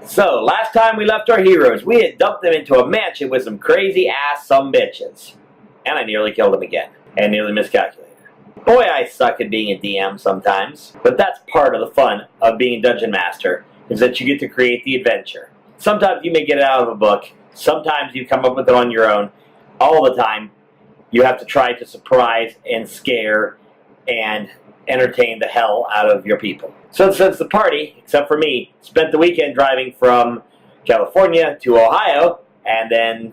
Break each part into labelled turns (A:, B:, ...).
A: So, last time we left our heroes, we had dumped them into a mansion with some crazy-ass sumbitches. And I nearly killed them again. And nearly miscalculated. Boy, I suck at being a DM sometimes. But that's part of the fun of being a Dungeon Master, is that you get to create the adventure. Sometimes you may get it out of a book. Sometimes you come up with it on your own. All the time, you have to try to surprise and scare and entertain the hell out of your people. So since the party, except for me, spent the weekend driving from California to Ohio, and then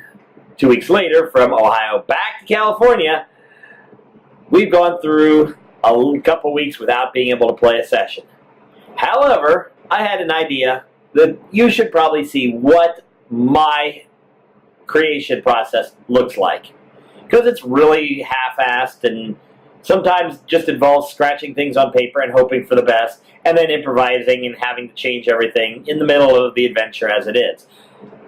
A: 2 weeks later from Ohio back to California, we've gone through a couple weeks without being able to play a session. However, I had an idea that you should probably see what my creation process looks like. Because it's really half-assed and sometimes just involves scratching things on paper and hoping for the best, and then improvising and having to change everything in the middle of the adventure as it is.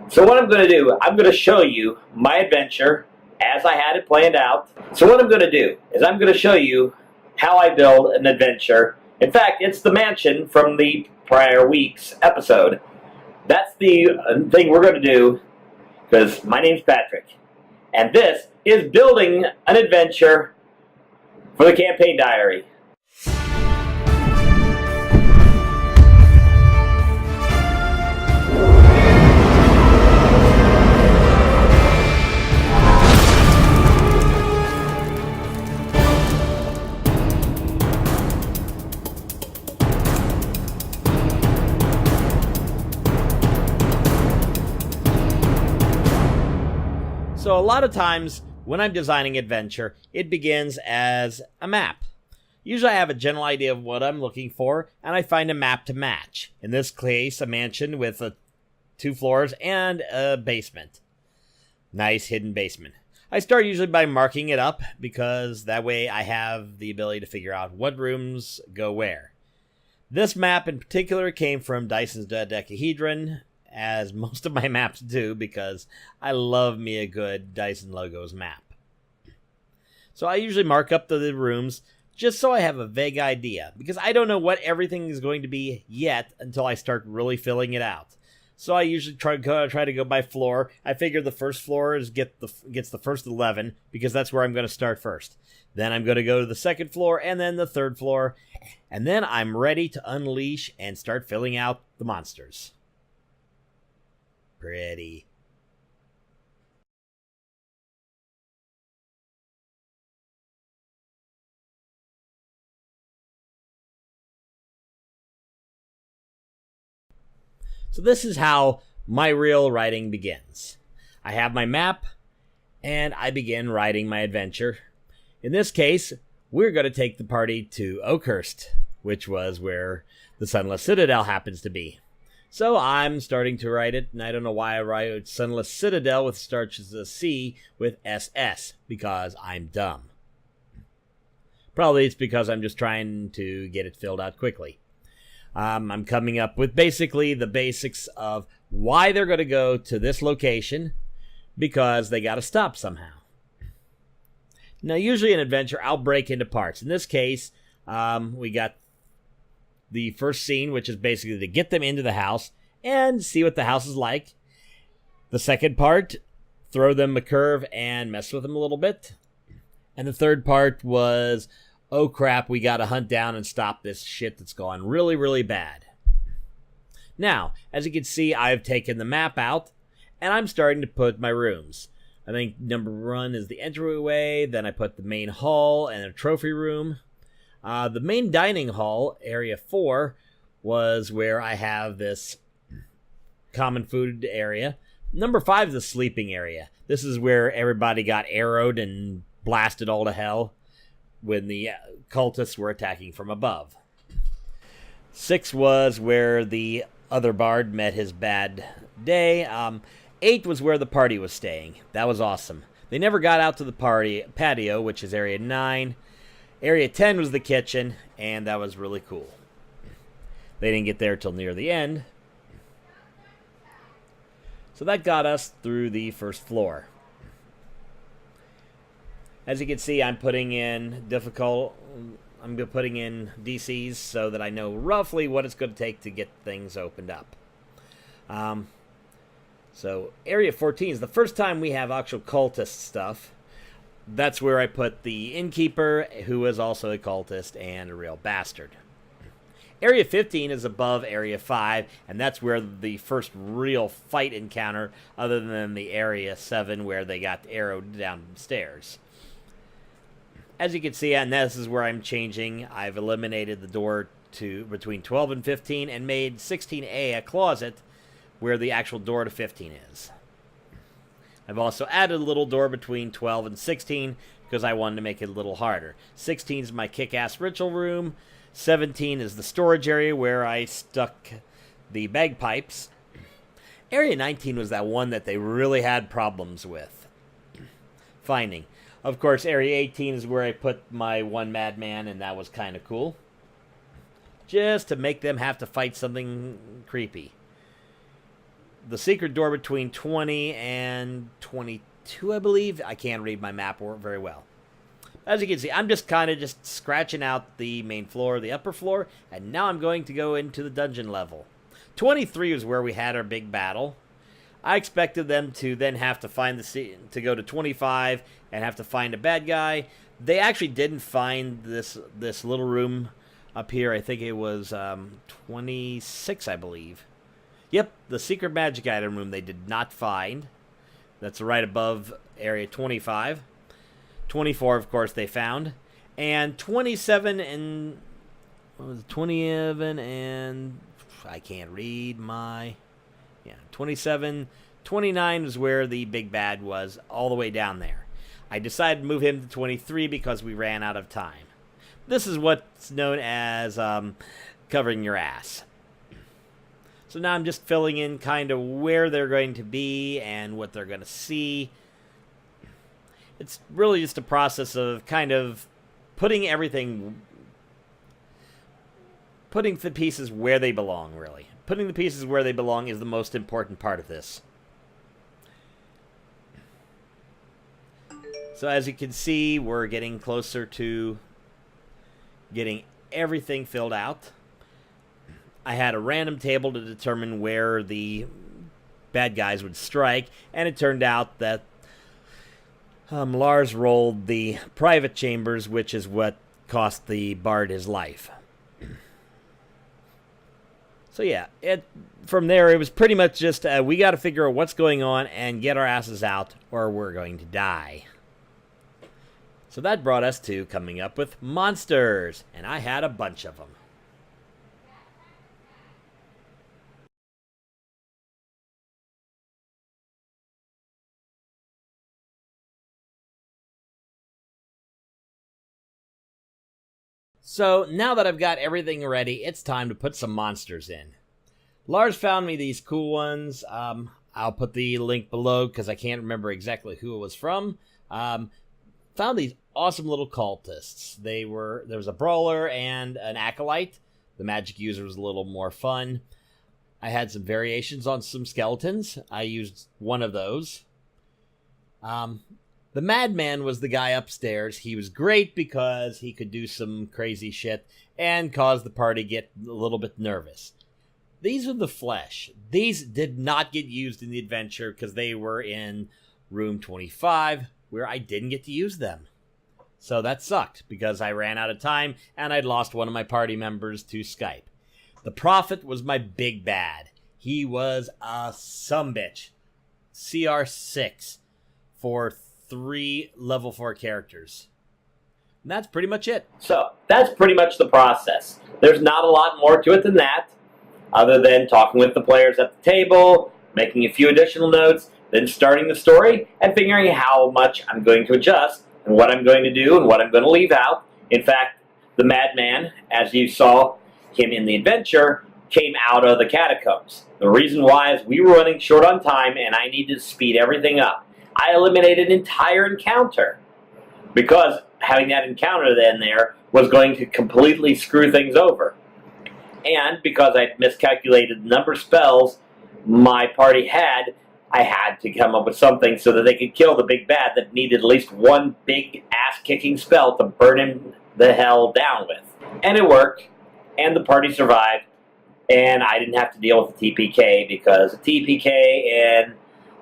A: So what I'm going to do, I'm going to show you my adventure as I had it planned out. So what I'm going to do is I'm going to show you how I build an adventure. In fact, it's the mansion from the prior week's episode. That's the thing we're going to do, because my name's Patrick. And this is building an adventure for the campaign diary.
B: So a lot of times when I'm designing adventure, it begins as a map. Usually I have a general idea of what I'm looking for, and I find a map to match. In this case, a mansion with 2 floors and a basement. Nice hidden basement. I start usually by marking it up, because that way I have the ability to figure out what rooms go where. This map in particular came from Dragons of Adraeon, as most of my maps do, because I love me a good Dyson Logos map. So I usually mark up the rooms just so I have a vague idea, because I don't know what everything is going to be yet until I start really filling it out. So I usually try to go by floor. I figure the first floor gets the first 11, because that's where I'm going to start first. Then I'm going to go to the second floor, and then the third floor, and then I'm ready to unleash and start filling out the monsters. Pretty. So this is how my real writing begins. I have my map, and I begin writing my adventure. In this case, we're going to take the party to Oakhurst, which was where the Sunless Citadel happens to be. So I'm starting to write it, and I don't know why I write Sunless Citadel with starts as a C with SS, because I'm dumb. Probably it's because I'm just trying to get it filled out quickly. I'm coming up with basically the basics of why they're going to go to this location, because they got to stop somehow. Now, usually in adventure, I'll break into parts. In this case, we got the first scene, which is basically to get them into the house and see what the house is like. The second part, throw them a curve and mess with them a little bit. And the third part was, oh crap, we got to hunt down and stop this shit that's gone really, really bad. Now, as you can see, I've taken the map out, and I'm starting to put my rooms. I think number 1 is the entryway, then I put the main hall and a trophy room. The main dining hall, area 4, was where I have this common food area. Number 5 is the sleeping area. This is where everybody got arrowed and blasted all to hell when the cultists were attacking from above. 6 was where the other bard met his bad day. 8 was where the party was staying. That was awesome. They never got out to the patio, which is area 9. Area 10 was the kitchen, and that was really cool. They didn't get there till near the end. So that got us through the first floor. As you can see, I'm putting in DCs so that I know roughly what it's going to take to get things opened up. So Area 14 is the first time we have actual cultist stuff. That's where I put the innkeeper, who is also a cultist and a real bastard. Area 15 is above Area 5, and that's where the first real fight encounter, other than the Area 7 where they got arrowed downstairs. As you can see, and this is where I'm changing, I've eliminated the door to between 12 and 15 and made 16A a closet where the actual door to 15 is. I've also added a little door between 12 and 16 because I wanted to make it a little harder. 16 is my kick-ass ritual room. 17 is the storage area where I stuck the bagpipes. Area 19 was that one that they really had problems with finding. Of course, Area 18 is where I put my one madman, and that was kind of cool. Just to make them have to fight something creepy. The secret door between 20 and 22, I believe. I can't read my map very well. As you can see, I'm just kind of just scratching out the main floor, the upper floor, and now I'm going to go into the dungeon level. 23 is where we had our big battle. I expected them to then have to find to go to 25 and have to find a bad guy. They actually didn't find this little room up here. I think it was 26, I believe. Yep, the secret magic item room they did not find. That's right above Area 25. 24, of course, they found. And 27 and... What was it? 27 and... I can't read my... Yeah, 27... 29 is where the big bad was, all the way down there. I decided to move him to 23 because we ran out of time. This is what's known as covering your ass. So now I'm just filling in kind of where they're going to be and what they're going to see. It's really just a process of kind of putting the pieces where they belong, really. Putting the pieces where they belong is the most important part of this. So as you can see, we're getting closer to getting everything filled out. I had a random table to determine where the bad guys would strike, and it turned out that Lars rolled the private chambers, which is what cost the bard his life. So yeah, from there it was pretty much just we got to figure out what's going on and get our asses out, or we're going to die. So that brought us to coming up with monsters, and I had a bunch of them. So now that I've got everything ready, it's time to put some monsters in. Lars found me these cool ones. I'll put the link below because I can't remember exactly who it was from. Found these awesome little cultists. There was a brawler and an acolyte. The magic user was a little more fun. I had some variations on some skeletons. I used one of those. The madman was the guy upstairs. He was great because he could do some crazy shit and cause the party get a little bit nervous. These are the flesh. These did not get used in the adventure because they were in room 25 where I didn't get to use them. So that sucked because I ran out of time and I'd lost one of my party members to Skype. The prophet was my big bad. He was a sumbitch. CR6 for 3 level 4 characters. And that's pretty much it.
A: So, that's pretty much the process. There's not a lot more to it than that, other than talking with the players at the table, making a few additional notes, then starting the story, and figuring how much I'm going to adjust, and what I'm going to do, and what I'm going to leave out. In fact, the madman, as you saw him in the adventure, came out of the catacombs. The reason why is we were running short on time, and I needed to speed everything up. I eliminated an entire encounter because having that encounter then there was going to completely screw things over. And because I miscalculated the number of spells my party had, I had to come up with something so that they could kill the big bad that needed at least one big ass-kicking spell to burn him the hell down with. And it worked, and the party survived, and I didn't have to deal with the TPK because the TPK in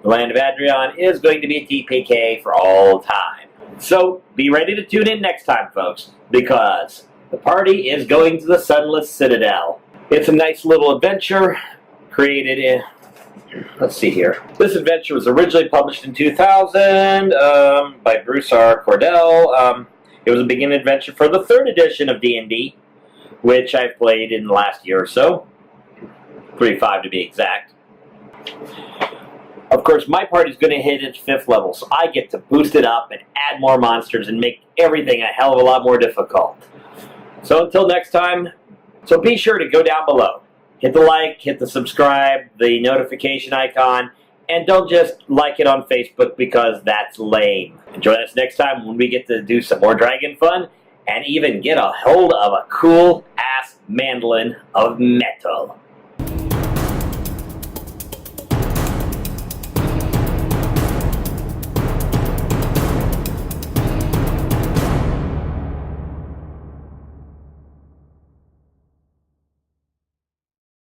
A: the land of Adraeon is going to be a TPK for all time. So be ready to tune in next time, folks, because the party is going to the Sunless Citadel. It's a nice little adventure created in... Let's see here. This adventure was originally published in 2000 by Bruce R. Cordell. It was a beginning adventure for the 3rd edition of D&D, which I've played in the last year or so. 3.5 to be exact. Of course, my party's going to hit its 5th level, so I get to boost it up and add more monsters and make everything a hell of a lot more difficult. So until next time, so be sure to go down below. Hit the like, hit the subscribe, the notification icon, and don't just like it on Facebook because that's lame. Join us next time when we get to do some more dragon fun and even get a hold of a cool-ass mandolin of metal.